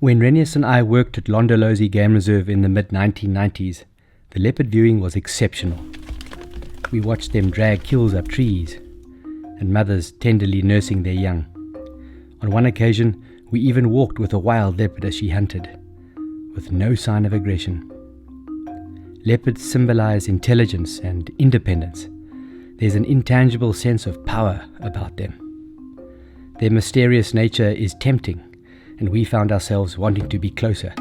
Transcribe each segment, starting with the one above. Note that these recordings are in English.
When Renius and I worked at Londolozi Game Reserve in the mid-1990s, the leopard viewing was exceptional. We watched them drag kills up trees, and mothers tenderly nursing their young. On one occasion, we even walked with a wild leopard as she hunted, with no sign of aggression. Leopards symbolize intelligence and independence. There's an intangible sense of power about them. Their mysterious nature is tempting, and we found ourselves wanting to be closer.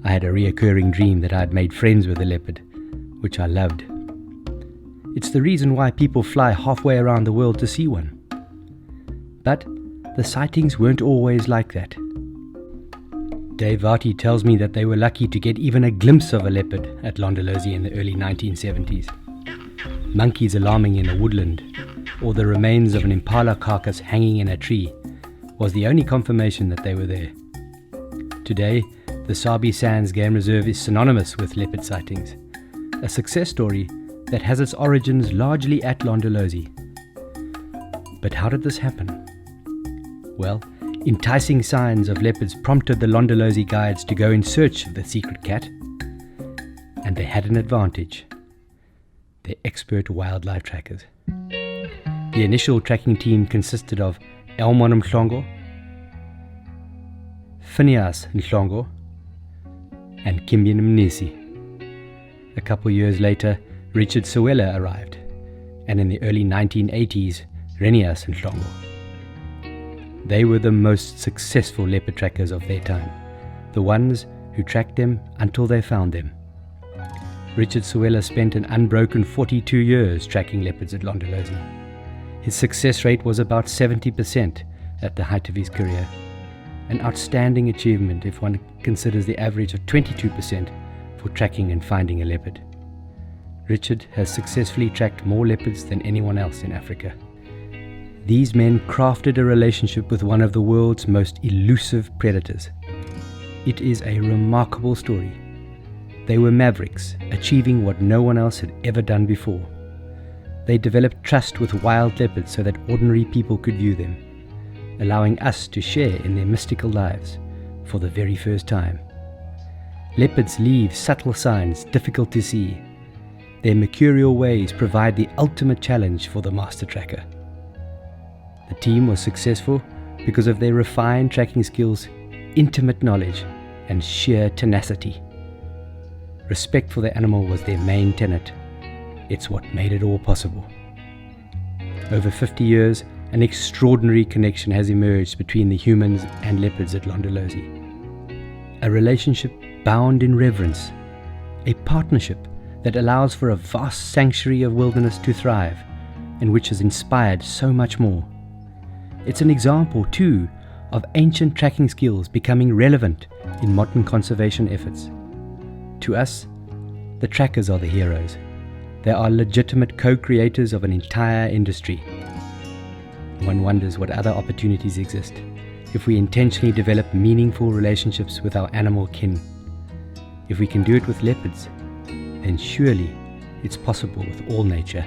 I had a reoccurring dream that I had made friends with a leopard, which I loved. It's the reason why people fly halfway around the world to see one. But the sightings weren't always like that. Dave Varty tells me that they were lucky to get even a glimpse of a leopard at Londolozi in the early 1970s. Monkeys alarming in a woodland, or the remains of an impala carcass hanging in a tree, was the only confirmation that they were there. Today, the Sabi Sands Game Reserve is synonymous with leopard sightings, a success story that has its origins largely at Londolozi. But how did this happen? Well, enticing signs of leopards prompted the Londolozi guides to go in search of the secret cat, and they had an advantage: their expert wildlife trackers. The initial tracking team consisted of Elmon Mhlongo, Phineas Mhlongo, and Kimbian Mnisi. A couple years later, Richard Sewela arrived, and in the early 1980s, Renius Mhlongo. They were the most successful leopard trackers of their time, the ones who tracked them until they found them. Richard Sewela spent an unbroken 42 years tracking leopards at Londolozi. His success rate was about 70% at the height of his career, an outstanding achievement if one considers the average of 22% for tracking and finding a leopard. Richard has successfully tracked more leopards than anyone else in Africa. These men crafted a relationship with one of the world's most elusive predators. It is a remarkable story. They were mavericks, achieving what no one else had ever done before. They developed trust with wild leopards so that ordinary people could view them, allowing us to share in their mystical lives for the very first time. Leopards leave subtle signs difficult to see. Their mercurial ways provide the ultimate challenge for the master tracker. The team was successful because of their refined tracking skills, intimate knowledge, and sheer tenacity. Respect for the animal was their main tenet. It's what made it all possible. Over 50 years, an extraordinary connection has emerged between the humans and leopards at Londolozi. A relationship bound in reverence, a partnership that allows for a vast sanctuary of wilderness to thrive, and which has inspired so much more. It's an example, too, of ancient tracking skills becoming relevant in modern conservation efforts. To us, the trackers are the heroes. They are legitimate co-creators of an entire industry. One wonders what other opportunities exist if we intentionally develop meaningful relationships with our animal kin. If we can do it with leopards, then surely it's possible with all nature.